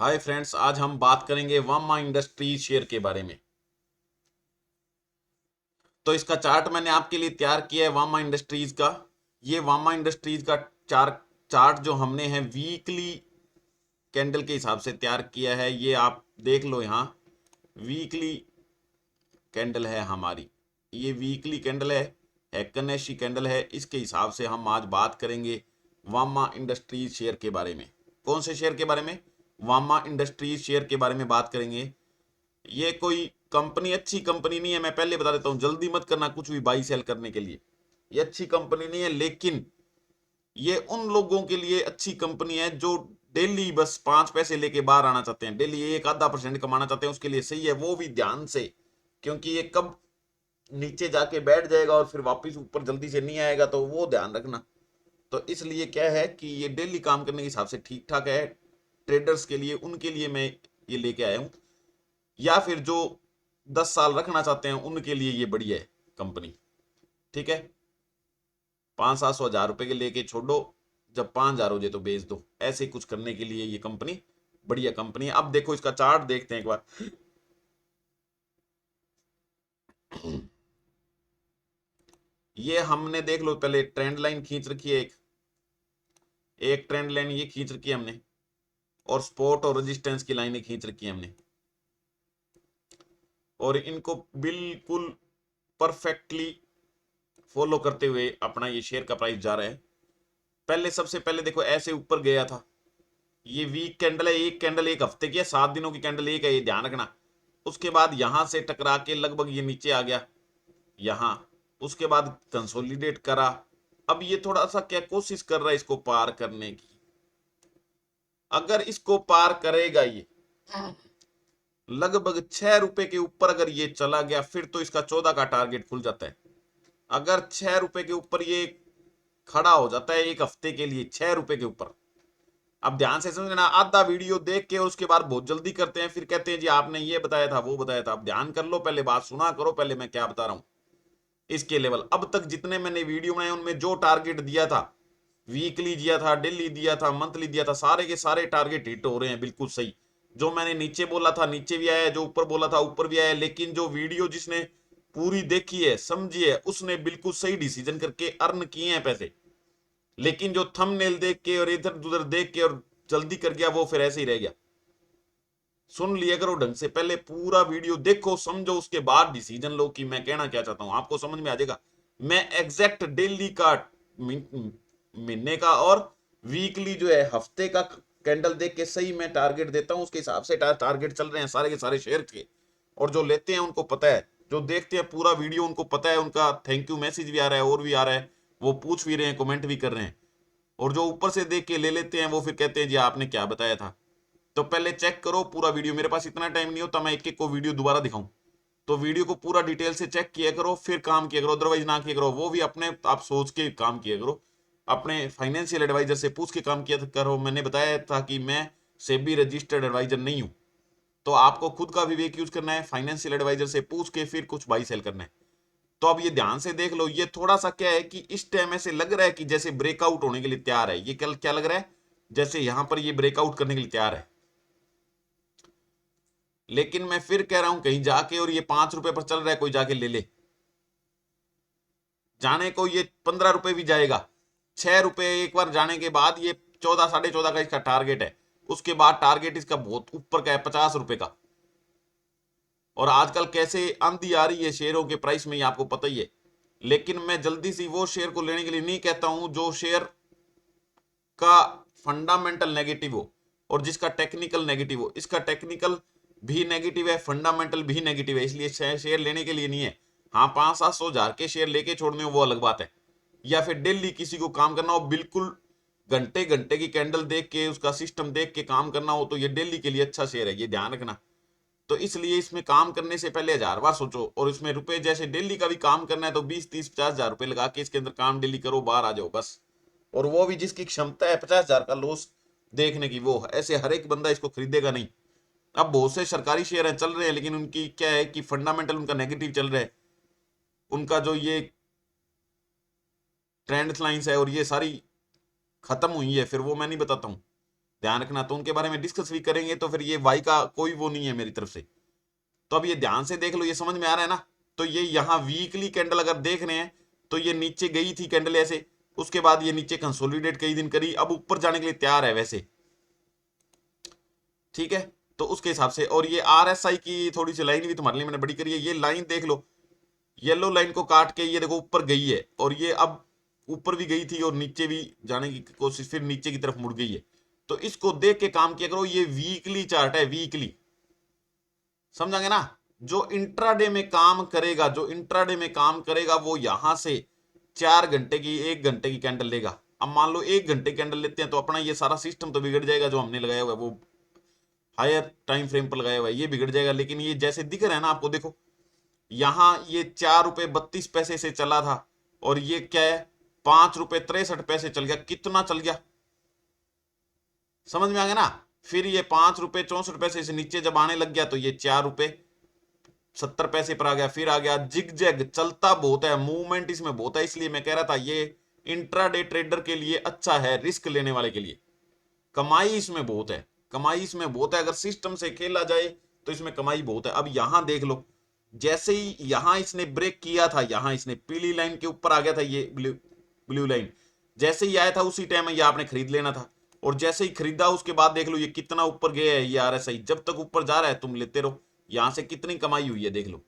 Hi friends, आज हम बात करेंगे वामा इंडस्ट्रीज शेयर के बारे में। तो इसका चार्ट मैंने आपके लिए तैयार किया है वामा इंडस्ट्रीज का। ये वामा इंडस्ट्रीज का चार्ट जो हमने है वीकली कैंडल के हिसाब से तैयार किया है। ये आप देख लो, यहाँ वीकली कैंडल है हमारी। ये वीकली कैंडल है, हैकनेशी कैंडल है। इसके हिसाब से हम आज बात करेंगे वामा इंडस्ट्रीज शेयर के बारे में। कौन से शेयर के बारे में? वामा इंडस्ट्रीज शेयर के बारे में बात करेंगे। ये कोई कंपनी अच्छी कंपनी नहीं है, मैं पहले बता देता हूं। जल्दी मत करना कुछ भी बाई सेल करने के लिए। ये अच्छी कंपनी नहीं है, लेकिन ये उन लोगों के लिए अच्छी कंपनी है जो डेली बस 5 पैसे लेके बाहर आना चाहते हैं, डेली एक आधा % कमाना चाहते हैं। उसके लिए सही है, वो भी ध्यान से, क्योंकि ये कब नीचे जाके बैठ जाएगा और फिर वापस ऊपर जल्दी से नहीं आएगा, तो वो ध्यान रखना। तो इसलिए क्या है कि ये डेली काम करने के हिसाब से ठीक ठाक है। ट्रेडर्स के लिए, उनके लिए मैं ये लेके आया हूं, या फिर जो 10 साल रखना चाहते हैं उनके लिए ये बढ़िया है कंपनी। ठीक है, 500-700 हजार रुपए के लेके छोड़ो, जब 5,000 हो जाए तो बेच दो। ऐसे कुछ करने के लिए ये कंपनी बढ़िया कंपनी है। अब देखो इसका चार्ट देखते हैं एक बार। ये हमने देख लो, पहले ट्रेंड लाइन खींच रखी है, एक एक ट्रेंड लाइन ये खींच रखी है हमने, और सपोर्ट और रेजिस्टेंस की लाइनें खींच रखी है हमने, और इनको बिल्कुल परफेक्टली फॉलो करते हुए अपना ये शेयर का प्राइस जा रहा है। पहले सबसे पहले देखो ऐसे ऊपर गया था। ये वीक कैंडल है, एक कैंडल एक हफ्ते की है, 7 दिनों की कैंडल एक है, ये ध्यान रखना। उसके बाद यहां से टकरा के लगभग ये नीचे आ गया यहां। उसके बाद कंसोलिडेट करा। अब ये थोड़ा सा क्या कोशिश कर रहा है इसको पार करने की। अगर इसको पार करेगा ये लगभग 6 रुपए के ऊपर अगर ये चला गया, फिर तो इसका 14 का टारगेट खुल जाता है। अगर 6 रुपए के ऊपर ये खड़ा हो जाता है एक हफ्ते के लिए, 6 रुपए के ऊपर। अब ध्यान से समझना, आधा वीडियो देख के उसके बाद बहुत जल्दी करते हैं, फिर कहते हैं जी आपने ये बताया था वो बताया था। अब ध्यान कर लो, पहले बात सुना करो, पहले मैं क्या बता रहा हूं। इसके लेवल अब तक जितने मैंने वीडियो बनाए उनमें जो टारगेट दिया था, वीकली दिया था, डेली दिया था, मंथली दिया था, सारे के सारे टारगेट हिट हो रहे हैं बिल्कुल सही। जो मैंने नीचे बोला था नीचे भी आया है, जो ऊपर बोला था ऊपर भी आया है। लेकिन जो वीडियो जिसने पूरी देखी है, समझी है, उसने बिल्कुल सही डिसीजन करके अर्न किए हैं पैसे। लेकिन जो थंबनेल देख के और इधर उधर देख के और जल्दी कर गया, वो फिर ऐसे ही रह गया। सुन लिया करो ढंग से, पहले पूरा वीडियो देखो, समझो, उसके बाद डिसीजन लो कि मैं कहना क्या चाहता हूं। आपको समझ में आ जाएगा। मैं एग्जैक्ट डेली का, महीने का और वीकली जो है हफ्ते का कैंडल देख के सही मैं टारगेट देता हूं। उसके हिसाब से टारगेट चल रहे हैं सारे के सारे शेयर के। और जो लेते हैं उनको पता है, जो देखते हैं पूरा वीडियो उनको पता है, उनका थैंक यू मैसेज भी आ रहा है और भी आ रहा है, वो पूछ भी रहे हैं, कमेंट भी कर रहे हैं। और जो ऊपर से देख के ले लेते हैं, वो फिर कहते हैं जी आपने क्या बताया था। तो पहले चेक करो पूरा वीडियो। मेरे पास इतना टाइम नहीं होता मैं एक एक को वीडियो दोबारा दिखाऊं। तो वीडियो को पूरा डिटेल से चेक किया करो, फिर काम किया करो, अदरवाइज ना किया करो। वो भी अपने आप सोच के काम किया करो, अपने फाइनेंशियल एडवाइजर से पूछ के काम किया करो। मैंने बताया था कि मैं सेबी रजिस्टर्ड एडवाइजर नहीं हूं, तो आपको खुद का विवेक यूज करना है, फाइनेंशियल एडवाइजर से पूछ के फिर कुछ बाई सेल करना है। तो अब ये ध्यान से देख लो, ये थोड़ा सा क्या है कि इस टाइम ऐसे लग रहा है कि जैसे ब्रेकआउट होने के लिए तैयार है। ये क्या क्या लग रहा है, जैसे यहां पर ये ब्रेकआउट करने के लिए तैयार है। लेकिन मैं फिर कह रहा हूं, कहीं जाके और ये 5 रुपए पर चल रहा है, कोई जाके ले ले। जाने को ये 15 रुपए भी जाएगा। 6 रुपए एक बार जाने के बाद ये 14, 14.5 का इसका टारगेट है। उसके बाद टारगेट इसका बहुत ऊपर का है, 50 रुपए का। और आजकल कैसे आंधी आ रही है शेयरों के प्राइस में, ये आपको पता ही है। लेकिन मैं जल्दी से वो शेयर को लेने के लिए नहीं कहता हूं जो शेयर का फंडामेंटल नेगेटिव हो और जिसका टेक्निकल नेगेटिव हो। इसका टेक्निकल भी नेगेटिव है, फंडामेंटल भी नेगेटिव है, इसलिए शेयर लेने के लिए नहीं है। हाँ, 500-700 हजार के शेयर लेके छोड़ने हो वो अलग बात है। या फिर डेली किसी को काम करना हो, बिल्कुल घंटे घंटे की कैंडल देख के उसका सिस्टम देख के काम करना हो, तो ये डेली के लिए अच्छा शेयर है, ये ध्यान रखना। तो इसलिए इसमें काम करने से पहले 1000 बार सोचो। और इसमें रुपए जैसे डेली का भी काम करना है तो 20, 30, 50 हजार रुपए लगा के इसके अंदर काम डेली करो, बाहर आ जाओ बस। और वो भी जिसकी क्षमता है 50 हजार का लॉस देखने की, वो ऐसे हर एक बंदा इसको खरीदेगा नहीं। अब बहुत से सरकारी शेयर हैं चल रहे हैं, लेकिन उनकी क्या है कि फंडामेंटल उनका नेगेटिव चल रहा है। उनका जो ये ट्रेंड लाइंस है और ये सारी खत्म हुई है, फिर वो मैं नहीं बताता हूँ। ध्यान रखना, तो उनके बारे में डिस्कस भी करेंगे, तो फिर ये वाई का कोई वो नहीं है मेरी तरफ से। तो अब ये ध्यान से देख लो, ये समझ में आ रहा है ना। तो ये यहाँ वीकली कैंडल अगर देख रहे हैं तो ये नीचे गई थी कैंडल ऐसे, उसके बाद ये नीचे कंसोलिडेट कई दिन करी, अब ऊपर जाने के लिए तैयार है वैसे, ठीक है। तो उसके हिसाब से, और ये आरएसआई की थोड़ी सी लाइन भी तुम्हारे लिए मैंने बड़ी करी है, ये लाइन देख लो, येलो लाइन को काट के ये देखो ऊपर गई है, और ये अब ऊपर भी गई थी और नीचे भी जाने की कोशिश, फिर नीचे की तरफ मुड़ गई है। तो इसको देख के काम किया करो, ये वीकली चार्ट है, वीकली, समझांगे ना। जो इंट्राडे में काम करेगा, जो इंट्राडे में काम करेगा वो यहां से 4 घंटे की 1 घंटे की कैंडल लेगा। अब मान लो 1 घंटे कैंडल लेते हैं तो अपना ये सारा सिस्टम तो बिगड़ जाएगा, जो हमने लगाया हुआ है वो हायर टाइम फ्रेम पर लगाया हुआ है, ये बिगड़ जाएगा। लेकिन ये जैसे दिख रहा है ना आपको, देखो यहां ये 4 रुपए 32 पैसे से चला था, और ये क्या है 5 रुपए 63 पैसे चल गया, कितना चल गया, समझ में आ गया ना। फिर ये 5 रुपए 64 पैसे से नीचे जब आने लग गया तो ये 4 रुपए 70 पैसे पर आ गया, फिर आ गया जिग जैग, चलता बहुत है, मूवमेंट इसमें बहुत है। इसलिए मैं कह रहा था ये इंट्राडे ट्रेडर के लिए अच्छा है, रिस्क लेने वाले के लिए कमाई इसमें बहुत है, कमाई इसमें बहुत है, अगर सिस्टम से खेला जाए तो इसमें कमाई बहुत है। अब यहां देख लो, जैसे ही यहां इसने ब्रेक किया था, यहां इसने पीली लाइन के ऊपर आ गया था, ये ब्लू लाइन जैसे ही आया था उसी टाइम ये आपने खरीद लेना था, और जैसे ही खरीदा उसके बाद देख लो ये कितना ऊपर गया है, ये आरएसआई जब तक ऊपर जा रहा है तुम लेते रहो, यहां से कितनी कमाई हुई है देख लो।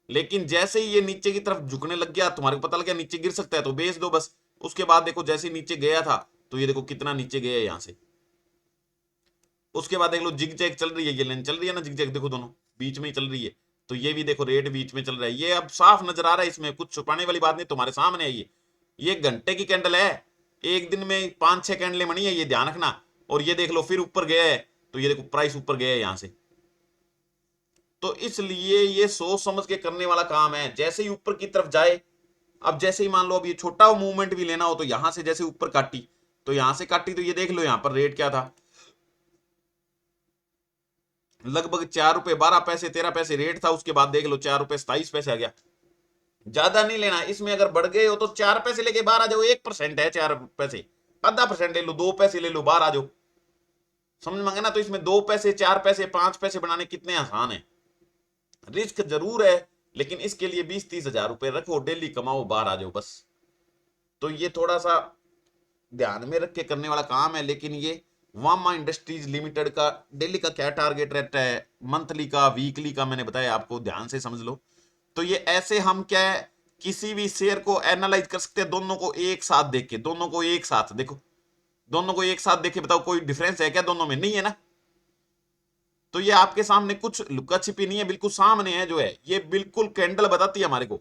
लेकिन जैसे ही ये नीचे की तरफ झुकने लग गया, तुम्हारे को पता लग गया नीचे गिर सकता है तो बेच दो बस। उसके बाद देखो जैसे ही नीचे गया था तो ये देखो कितना नीचे गया है यहां से। उसके बाद देख लो जिग जैग चल रही है, ये लाइन चल रही है ना जिग जैग, देखो दोनों बीच में ही चल रही है, तो ये भी देखो रेट बीच में चल रहा है, ये अब साफ नजर आ रहा है, इसमें कुछ छुपाने वाली बात नहीं, तुम्हारे सामने है ये घंटे की कैंडल है, एक दिन में 5-6 कैंडलें बनी है, ये ध्यान रखना। और ये देख लो फिर ऊपर गया है, तो ये देखो प्राइस ऊपर गया है यहां से। तो इसलिए ये सोच समझ के करने वाला काम है, जैसे ही ऊपर की तरफ जाए। अब जैसे ही मान लो अब ये छोटा मूवमेंट भी लेना हो तो यहां से जैसे ऊपर काटी, तो यहां से काटी, तो ये देख लो यहां पर रेट क्या था, लगभग 4 रुपए 12 पैसे 13 पैसे रेट था। उसके बाद देख लो 4 रुपए 27 पैसे आ गया। ज्यादा नहीं लेना इसमें, अगर बढ़ गए हो तो 4 पैसे लेके बाहर आ जाओ, 1% है 4 पैसे, आधा परसेंट ले लो, 2 पैसे ले लो, बाहर आ जाओ, समझ मांगे ना। तो इसमें 2 पैसे 4 पैसे 5 पैसे बनाने कितने आसान है। रिस्क जरूर है, लेकिन इसके लिए 20-30 हजार रुपए रखो, डेली कमाओ, बाहर आ जाओ बस। तो ये थोड़ा सा ध्यान में रख के करने वाला काम है। लेकिन ये वामा इंडस्ट्रीज लिमिटेड का डेली का क्या टारगेट रहता है, मंथली का वीकली का मैंने बताया आपको, ध्यान से समझ लो। तो ये ऐसे हम क्या है किसी भी शेयर को एनालाइज कर सकते हैं, दोनों को एक साथ देख के, दोनों को एक साथ देखो, दोनों को एक साथ देखे, बताओ कोई डिफरेंस है क्या दोनों में, नहीं है ना। तो ये आपके सामने कुछ लुका छिपी नहीं है, बिल्कुल सामने है जो है, ये बिल्कुल कैंडल बताती है हमारे को।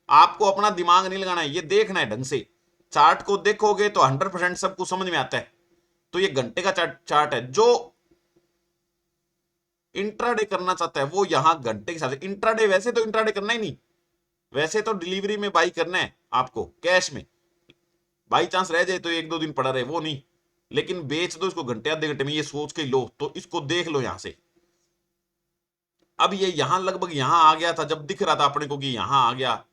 आपको अपना दिमाग नहीं लगाना है, ये देखना है ढंग से, चार्ट को देखोगे तो 100% सबको समझ में आता है। तो ये घंटे का चार्ट है, जो इंट्राडे करना चाहता है वो यहां घंटे के हिसाब से, इंट्राडे वैसे तो इंट्राडे करना ही नहीं, वैसे तो डिलीवरी में बाई करना है आपको कैश में, बाई चांस रह जाए तो 1-2 दिन पड़ा रहे वो नहीं, लेकिन बेच दो इसको घंटे आधे घंटे में, ये सोच के लो। तो इसको देख लो यहां से, अब ये यहां लगभग यहां आ गया था, जब दिख रहा था अपने को कि यहां आ गया,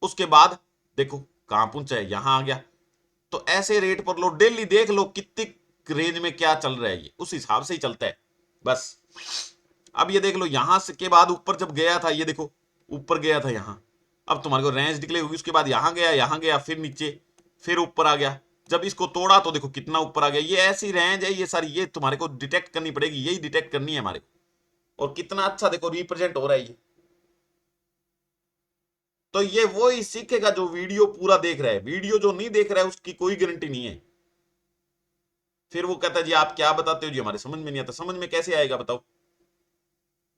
उसके बाद देखो कहां पहुंचा है, यहां आ गया। तो ऐसे रेट पर लो, डेली देख लो कितनी रेंज में क्या चल रहा है, ये उस हिसाब से ही चलता है बस। अब ये देख लो यहां से के बाद ऊपर जब गया था, ये देखो ऊपर गया था यहां, अब तुम्हारे को रेंज डिक्लेयर होगी, उसके बाद यहां गया फिर नीचे, फिर ऊपर आ गया, जब इसको तोड़ा तो देखो कितना ऊपर आ गया। ये ऐसी रेंज है ये सारी, ये तुम्हारे को डिटेक्ट करनी पड़ेगी, यही डिटेक्ट करनी है हमारे को। और कितना अच्छा देखो रिप्रेजेंट हो रहा है ये। तो ये वो ही सीखेगा जो वीडियो पूरा देख रहा है, वीडियो जो नहीं देख रहा है उसकी कोई गारंटी नहीं है। फिर वो कहता है जी आप क्या बताते हो जी, हमारे समझ में नहीं आता, समझ में कैसे आएगा बताओ।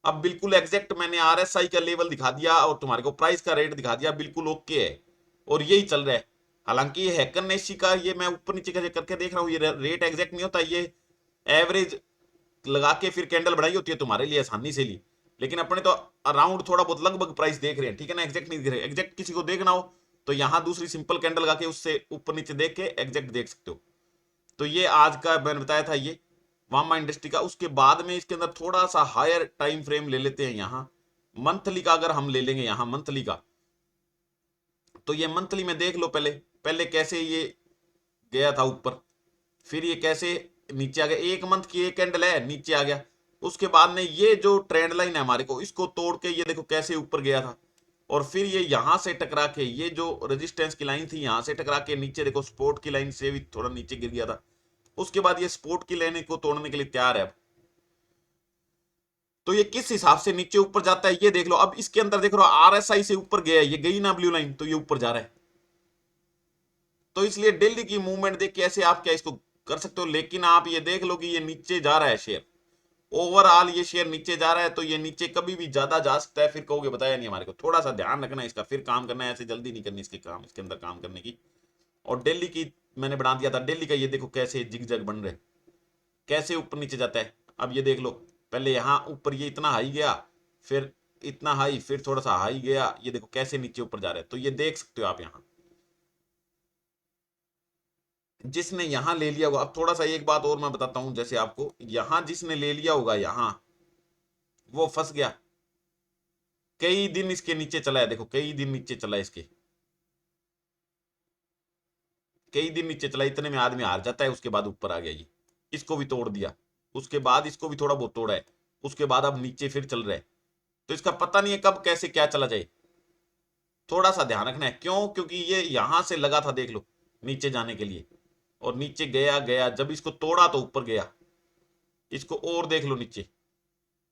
अब बिल्कुल एग्जैक्ट मैंने आरएसआई का लेवल दिखा दिया और तुम्हारे को प्राइस का रेट दिखा दिया, बिल्कुल ओके है, और यही चल रहा है। हालांकि ये हैकर नेशी का ये मैं ऊपर नीचे करके देख रहा हूँ, ये रेट एग्जैक्ट नहीं होता, ये एवरेज लगा के फिर कैंडल बढ़ाई होती है तुम्हारे लिए आसानी से ली। लेकिन अपने तो अराउंड थोड़ा बहुत लगभग प्राइस देख रहे हैं, ठीक है ना, एग्जैक्ट नहीं देख रहे। एग्जैक्ट किसी को देखना हो तो यहाँ दूसरी सिंपल कैंडल लगा के उससे ऊपर नीचे देख के एग्जैक्ट देख सकते हो। तो ये आज का मैंने बताया था ये वामा इंडस्ट्री का। उसके बाद में इसके अंदर थोड़ा सा हायर टाइम फ्रेम ले लेते हैं, यहाँ मंथली का अगर हम ले लेंगे, यहाँ मंथली का, तो ये मंथली में देख लो पहले पहले कैसे ये गया था ऊपर, फिर ये कैसे नीचे आ गया, 1 मंथ की एक कैंडल है, नीचे आ गया। उसके बाद में ये जो ट्रेंड लाइन है हमारे को, इसको तोड़ के ये देखो कैसे ऊपर गया था, और फिर ये यहां से टकरा के, ये जो रेजिस्टेंस की लाइन थी यहां से टकरा के नीचे देखो सपोर्ट की लाइन से भी थोड़ा नीचे गिर गया था। उसके बाद ये सपोर्ट की लाइन को तोड़ने के लिए तैयार है अब। तो ये किस हिसाब से नीचे ऊपर जाता है ये देख लो। अब इसके अंदर देख लो आरएसआई से ऊपर गया है, ये गई ना ब्लू लाइन, तो ये ऊपर जा रहा है। तो इसलिए डेली की मूवमेंट देख के ऐसे आप क्या इसको कर सकते हो, लेकिन आप ये देख लो कि ये नीचे जा रहा है शेयर, ओवरऑल ये शेयर नीचे जा रहा है। तो ये नीचे कभी भी ज्यादा जा सकता है, फिर कहोगे बताया नहीं हमारे को। थोड़ा सा ध्यान रखना है इसका, फिर काम करना है, ऐसे जल्दी नहीं करनी इसके काम, इसके अंदर काम करने की। और डेली की मैंने बना दिया था, डेली का ये देखो कैसे जिगजैग बन रहे, कैसे ऊपर नीचे जाता है। अब ये देख लो, पहले यहां ऊपर ये इतना हाई गया, फिर इतना हाई, फिर थोड़ा सा हाई गया, ये देखो कैसे नीचे ऊपर जा रहा है। तो ये देख सकते हो आप यहां, जिसने यहां ले लिया होगा। अब थोड़ा सा एक बात और मैं बताता हूं, जैसे आपको यहां जिसने ले लिया होगा यहां, वो फंस गया। कई दिन इसके नीचे चला है, देखो कई दिन नीचे चला है इसके, कई दिन नीचे चला, इतने में आदमी हार जाता है। उसके बाद ऊपर आ गया ये, इसको भी तोड़ दिया, उसके बाद इसको भी थोड़ा बहुत तोड़ा है, उसके बाद अब नीचे फिर चल रहा है। तो इसका पता नहीं है कब कैसे क्या चला जाए, थोड़ा सा ध्यान रखना है। क्यों? क्योंकि ये यहां से लगा था देख लो नीचे जाने के लिए, और नीचे गया गया, जब इसको तोड़ा तो ऊपर गया। इसको और देख लो नीचे,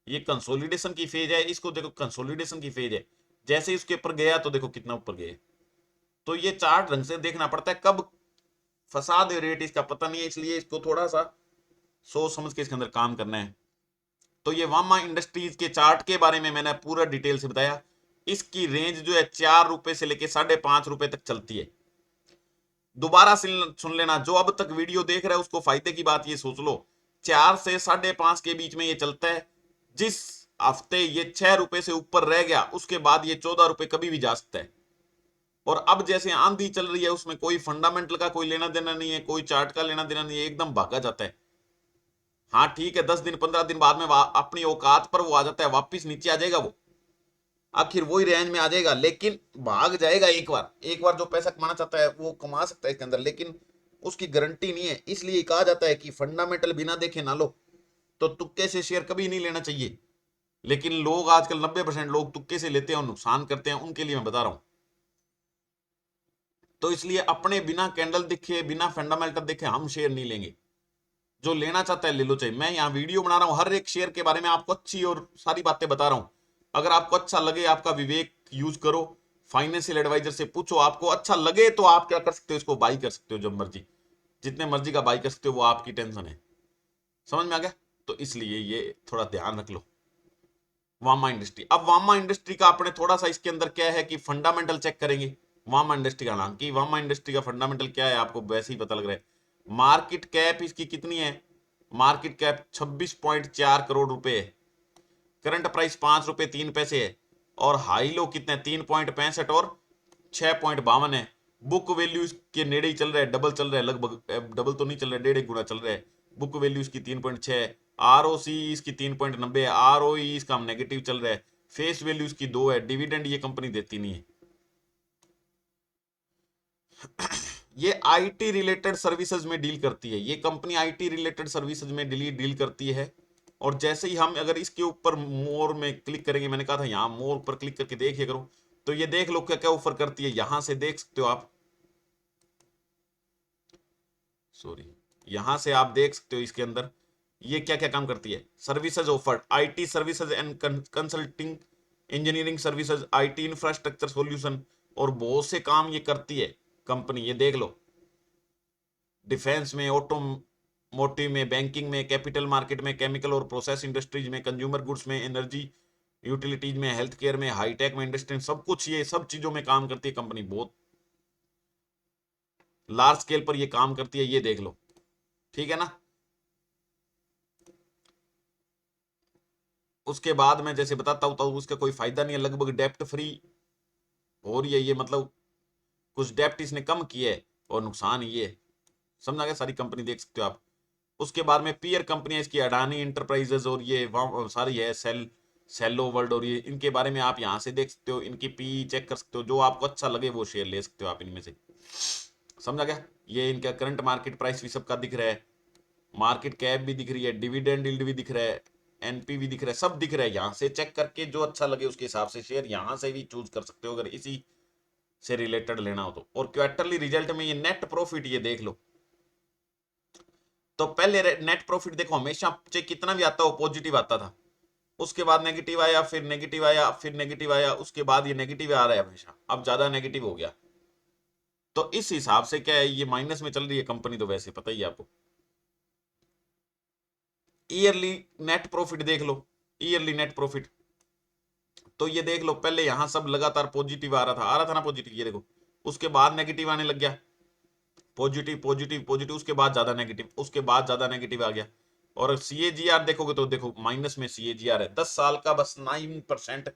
ये कंसोलिडेशन की फेज है, इसको देखो कंसोलिडेशन की फेज है। जैसे इसके ऊपर गया तो देखो कितना ऊपर गया। तो ये चार्ट ढंग से देखना पड़ता है, कब फंसा दे रेट इसका पता नहीं है, इसलिए इसको थोड़ा सा सोच समझ के इसके अंदर काम करना है। तो ये वामा इंडस्ट्रीज के चार्ट के बारे में मैंने पूरा डिटेल से बताया। इसकी रेंज जो है 4 रुपए से लेके 5.5 रुपए तक चलती है। दोबारा सुन लेना, जो अब तक वीडियो देख रहा है उसको फायदे की बात ये सोच लो, 4 से 5.5 के बीच में ये चलता है। जिस हफ्ते ये 6 रुपए से ऊपर रह गया, उसके बाद ये 14 रुपए कभी भी जा सकता है। और अब जैसे आंधी चल रही है, उसमें कोई फंडामेंटल का कोई लेना देना नहीं है, कोई चार्ट का लेना देना नहीं है, एकदम भागा जाता है। हाँ ठीक है, 10 दिन 15 दिन बाद में अपनी औकात पर वो आ जाता है, वापिस नीचे आ जाएगा, वो आखिर वही रेंज में आ जाएगा, लेकिन भाग जाएगा। एक बार, एक बार जो पैसा कमाना चाहता है वो कमा सकता है इसके अंदर, लेकिन उसकी गारंटी नहीं है। इसलिए कहा जाता है कि फंडामेंटल बिना देखे ना लो। तो तुक्के से शेयर कभी नहीं लेना चाहिए, लेकिन लोग आजकल 90% लोग तुक्के से लेते हैं और नुकसान करते हैं, उनके लिए मैं बता रहा हूं। तो इसलिए अपने बिना कैंडल दिखे, बिना फंडामेंटल देखे हम शेयर नहीं लेंगे। जो लेना चाहता है ले लो। चाहिए, मैं यहाँ वीडियो बना रहा हूँ, हर एक शेयर के बारे में आपको अच्छी और सारी बातें बता रहा हूँ। अगर आपको अच्छा लगे, आपका विवेक यूज करो, फाइनेंशियल एडवाइजर से पूछो, आपको अच्छा लगे तो आप क्या कर सकते हो, इसको बाई कर सकते हो जब मर्जी, जितने मर्जी का बाई कर सकते हो, वो आपकी टेंशन है। समझ में आ गया? तो इसलिए ये थोड़ा ध्यान रख लो। वामा इंडस्ट्री, अब वामा इंडस्ट्री का अपने थोड़ा सा इसके अंदर क्या है कि फंडामेंटल चेक करेंगे। वामा इंडस्ट्री का नाम कि वामा इंडस्ट्री का फंडामेंटल क्या है, आपको वैसे ही पता लग रहा है। मार्केट कैप इसकी कितनी है? मार्केट कैप 26.4 करोड़ रुपए है। करंट प्राइस 5 रुपए 3 पैसे है। और हाई लो कितने? 3.65 और 6.52 है। बुक वैल्यू के नेड़े ही चल रहा है, डबल चल रहा है लगभग, डबल तो नहीं चल रहा है, 1.5 गुना चल रहा है। बुक वैल्यू इसकी 3.6, आर ओ सी इसकी 3.90 है, आर ओ ई इसका नेगेटिव चल रहा है, फेस वैल्यू इसकी 2 है। डिविडेंड ये कंपनी देती नहीं है। ये आईटी रिलेटेड सर्विसेज में डील करती है, ये कंपनी आईटी रिलेटेड सर्विसेज में डील करती है। और जैसे ही हम अगर इसके ऊपर मोर में क्लिक करेंगे, मैंने कहा था यहाँ मोर पर क्लिक करके देखिए करो, तो ये देख लो क्या क्या ऑफर करती है, यहां से देख सकते हो आप। सॉरी, यहां से आप देख सकते हो इसके अंदर ये क्या क्या काम करती है। Services offered, IT services and consulting, engineering services, IT infrastructure solution, और बहुत से काम ये करती है कंपनी, ये देख लो। डिफेंस में, ऑटोमोटिव में, बैंकिंग में, कैपिटल मार्केट में, केमिकल और प्रोसेस इंडस्ट्रीज में, कंज्यूमर गुड्स में, एनर्जी यूटिलिटीज में, हेल्थ केयर में, हाईटेक में, इंडस्ट्री में, सब कुछ ये सब चीजों में काम करती है कंपनी, बहुत लार्ज स्केल पर ये काम करती है, ये देख लो। ठीक है ना? उसके बाद मैं जैसे बताता हूं, तो उसका कोई फायदा नहीं है, लगभग डेप्ट फ्री हो रही है ये, मतलब कुछ डेप्ट इसने कम किया है, और नुकसान ये है। समझा गया? सारी कंपनी देख सकते हो आप। उसके बाद में पीयर कंपनी इसकी अडानी इंटरप्राइजेज, और ये सारी है सेलो वर्ल्ड, और ये इनके बारे में आप यहाँ से देख सकते हो, इनकी पी चेक कर सकते हो, जो आपको अच्छा लगे वो शेयर ले सकते हो आप इनमें से। समझा गया? ये इनका करंट मार्केट प्राइस भी सबका दिख रहा है। मार्केट कैप भी दिख रही है, डिविडेंड यील्ड भी दिख रहा है, एनपीवी दिख रहा है, सब दिख रहा है। यहां से चेक करके जो अच्छा लगे उसके हिसाब से शेयर यहां से भी चूज कर सकते हो अगर इसी से रिलेटेड लेना हो तो। और क्वार्टरली रिजल्ट में ये नेट प्रॉफिट ये देख लो, तो पहले नेट प्रॉफिट देखो हमेशा चाहे कितना भी आता हो पॉजिटिव आता था, उसके बाद नेगेटिव आया, फिर नेगेटिव आया, फिर नेगेटिव आया, उसके बाद ये नेगेटिव आ रहा है हमेशा, अब ज्यादा नेगेटिव हो गया। तो इस हिसाब से क्या है, ये माइनस में चल रही है कंपनी तो वैसे पता ही है आपको। ईयरली नेट प्रॉफिट देख लो, ईयरली नेट प्रॉफिट तो ये देख लो, पहले यहां सब लगातार पॉजिटिव आ रहा था ना पॉजिटिव, ये देखो उसके बाद नेगेटिव आने लग गया, पॉजिटिव पॉजिटिव पॉजिटिव, उसके बाद ज्यादा नेगेटिव, उसके बाद ज्यादा नेगेटिव आ गया। और सीएजीआर देखोगे तो देखो माइनस में सीएजीआर है 10 साल का बस 9%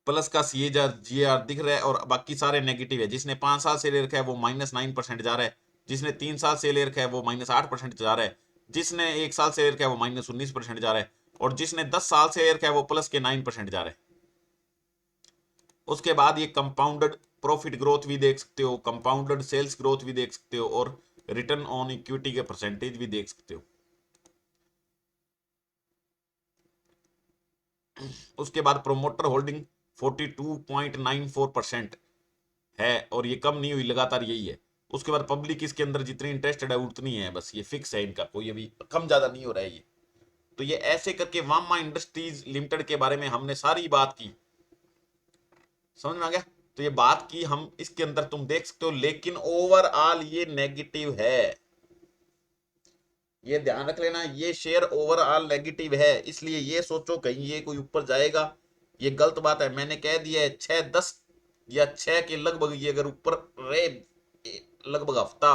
प्लस का सीएजीआर जीआर दिख रहा है, और बाकी सारे नेगेटिव है। जिसने 5 साल से ले रखा है वो -9% जा रहा है, जिसने 3 साल से ले रखा है वो -8% जा रहा है, जिसने 1 साल से ले रखा है वो -19% जा रहा है, और जिसने 10 साल से ले रखा है वो प्लस के 9% जा रहा है। उसके बाद ये कंपाउंडेड प्रॉफिट ग्रोथ भी देख सकते हो, कंपाउंडेड सेल्स ग्रोथ भी देख सकते हो, और रिटर्न ऑन इक्विटी के परसेंटेज भी देख सकते हो। उसके बाद प्रोमोटर होल्डिंग 42.94% है, और ये कम नहीं हुई, लगातार यही है। उसके बाद पब्लिक इसके अंदर जितनी इंटरेस्टेड है उतनी है, बस ये फिक्स है इनका, कोई अभी कम ज्यादा नहीं हो रहा है ये। तो ये ऐसे करके वामा इंडस्ट्रीज लिमिटेड के बारे में हमने सारी बात की, समझ में आ गया। तो ये बात की हम इसके अंदर, तुम देख सकते हो, लेकिन ओवरऑल ये नेगेटिव है, ये ध्यान रख लेना, ये शेयर ओवरऑल नेगेटिव है। इसलिए ये सोचो कहीं ये कोई ऊपर जाएगा, ये गलत बात है। मैंने कह दिया है 6-10 या 6 के लगभग ये अगर ऊपर रहे लगभग हफ्ता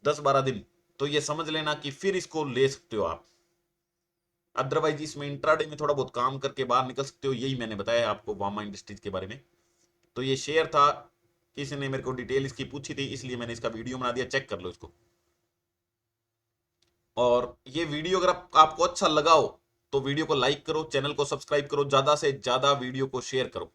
10-12 दिन, तो ये समझ लेना कि फिर इसको ले सकते हो आप। अदरवाइज इसमें इंट्राडे में थोड़ा बहुत काम करके बाहर निकल सकते हो, यही मैंने बताया आपको वामा इंडस्ट्रीज के बारे में। तो ये शेयर था, किसी ने मेरे को डिटेल इसकी पूछी थी, इसलिए मैंने इसका वीडियो बना दिया, चेक कर लो इसको। और ये वीडियो अगर आपको अच्छा लगा हो तो वीडियो को लाइक करो, चैनल को सब्सक्राइब करो, ज्यादा से ज्यादा वीडियो को शेयर करो,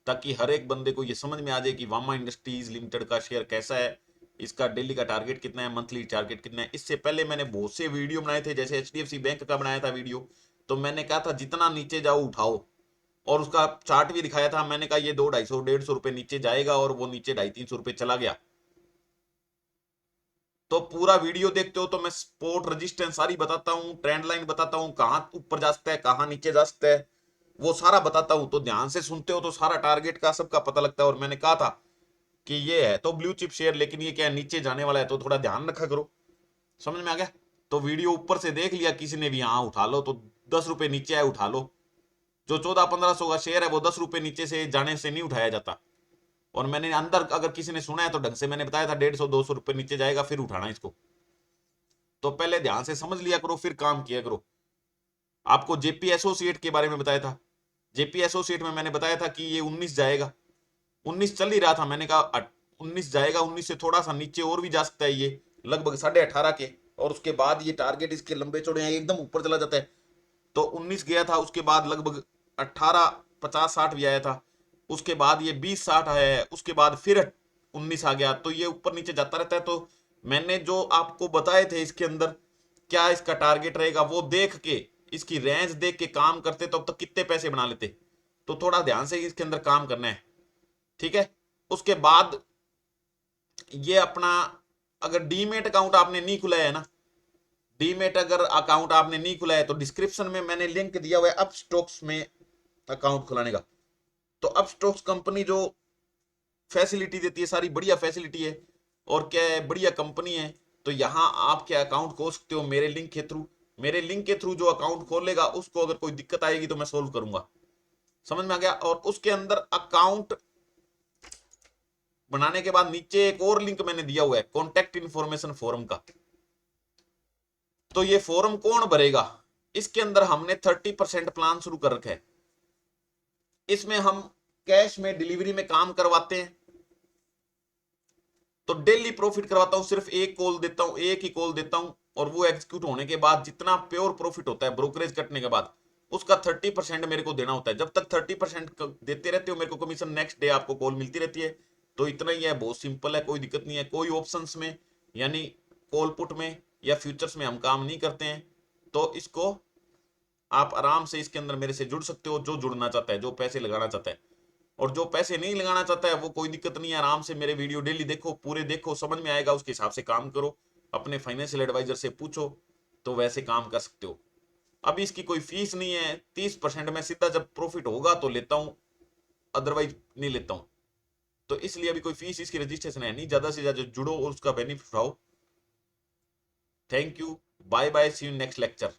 ताकि हर एक बंदे को ये समझ में आ जाए कि वामा इंडस्ट्रीज लिमिटेड का शेयर कैसा है, इसका डेली का टारगेट कितना है, मंथली टारगेट कितना है। इससे पहले मैंने बहुत से वीडियो बनाए थे, जैसे एचडीएफसी बैंक का बनाया था वीडियो, तो मैंने कहा था जितना नीचे जाओ उठाओ, और उसका चार्ट भी दिखाया था, मैंने कहा ये 200-250-150 रुपए नीचे जाएगा, और वो नीचे 250-300 रुपए चला गया। तो पूरा वीडियो देखते हो तो मैं सपोर्ट रेजिस्टेंस सारी बताता हूँ, ट्रेंड लाइन बताता हूँ, कहां ऊपर जा सकता है कहां नीचे जा सकता है, वो सारा बताता हूँ। तो ध्यान से सुनते हो तो सारा टारगेट का सबका पता लगता है। और मैंने कहा था कि ये है तो ब्लू चिप शेयर, लेकिन ये क्या है, नीचे जाने वाला है, तो थोड़ा ध्यान रखा करो, समझ में आ गया। तो वीडियो ऊपर से देख लिया किसी ने भी, हाँ उठा लो, तो 10 रुपए नीचे आए उठा लो। जो 1400-1500 का शेयर है वो 10 रुपए नीचे से जाने से नहीं उठाया जाता। और मैंने अंदर अगर किसी ने सुना है तो ढंग से मैंने बताया था, 150-200 रुपए नीचे जाएगा फिर उठाना इसको। तो पहले ध्यान से समझ लिया करो, फिर काम किया करो। आपको जेपी एसोसिएट के बारे में बताया था, जेपी एसोसिएट में मैंने बताया था कि ये 19 जाएगा, 19 चल ही रहा था, मैंने कहा 19 जाएगा, 19 से थोड़ा सा नीचे और भी जा सकता है ये, लगभग 18.5 के, और उसके बाद ये टारगेट इसके लंबे चौड़े हैं, एकदम ऊपर चला जाता है। तो 19 गया था, उसके बाद लगभग 18-50-60 भी आया था, उसके बाद ये 20-60 आया है, उसके बाद फिर 19 आ गया। तो ये ऊपर नीचे जाता रहता है। तो मैंने जो आपको बताए थे इसके अंदर क्या इसका टारगेट रहेगा, वो देख के, इसकी रेंज देख के काम करते तो अब तक कितने पैसे बना लेते। तो थोड़ा ध्यान से इसके अंदर काम करना है, ठीक है। उसके बाद ये अपना, अगर डीमेट अकाउंट आपने नहीं खुलाया है ना, डीमेट अगर अकाउंट आपने नहीं खुला है तो डिस्क्रिप्शन में मैंने लिंक दिया हुआ है अप स्टॉक्स में अकाउंट खुलाने का। तो अप स्टॉक्स कंपनी जो फैसिलिटी देती है, सारी बढ़िया फैसिलिटी है, और क्या है, बढ़िया कंपनी है। तो यहाँ आप क्या अकाउंट खोल सकते हो मेरे लिंक के थ्रू। मेरे लिंक के थ्रू जो अकाउंट खोलेगा उसको अगर कोई दिक्कत आएगी तो मैं सोल्व करूंगा, समझ में आ गया। और उसके अंदर अकाउंट बनाने के बाद नीचे एक और लिंक मैंने दिया हुआ है कॉन्टेक्ट इन्फॉर्मेशन फोरम का। तो ये फॉर्म कौन भरेगा, इसके अंदर हमने 30% प्लान शुरू कर रखा है। इसमें हम कैश में डिलीवरी में काम करवाते हैं, तो डेली प्रॉफिट करवाता हूं, सिर्फ एक कॉल देता हूं, एक ही कॉल देता हूं, और वो एग्जीक्यूट होने के बाद जितना प्योर प्रॉफिट होता है ब्रोकरेज कटने के बाद, उसका 30% मेरे को देना होता है। जब तक 30% देते रहते हो मेरे को कमीशन, नेक्स्ट डे आपको कॉल मिलती रहती है। तो इतना ही है, बहुत सिंपल है, कोई दिक्कत नहीं है। कोई ऑप्शंस में यानी कॉल पुट में या फ्यूचर्स में हम काम नहीं करते हैं, तो इसको आप आराम से इसके अंदर मेरे से जुड़ सकते हो, जो जुड़ना चाहता है, जो पैसे लगाना चाहता है। और जो पैसे नहीं लगाना चाहता है वो कोई दिक्कत नहीं है, आराम से मेरे वीडियो डेली देखो, पूरे देखो, समझ में आएगा, उसके हिसाब से काम करो, अपने फाइनेंशियल एडवाइजर से पूछो, तो वैसे काम कर सकते हो। अभी इसकी कोई फीस नहीं है, 30% में सीधा जब प्रॉफिट होगा तो लेता हूं, अदरवाइज नहीं लेता हूं। तो इसलिए अभी कोई फीस इसकी रजिस्ट्रेशन है नहीं, ज्यादा से ज्यादा जुड़ो और उसका बेनिफिट उठाओ। Thank you, bye bye, see you next lecture.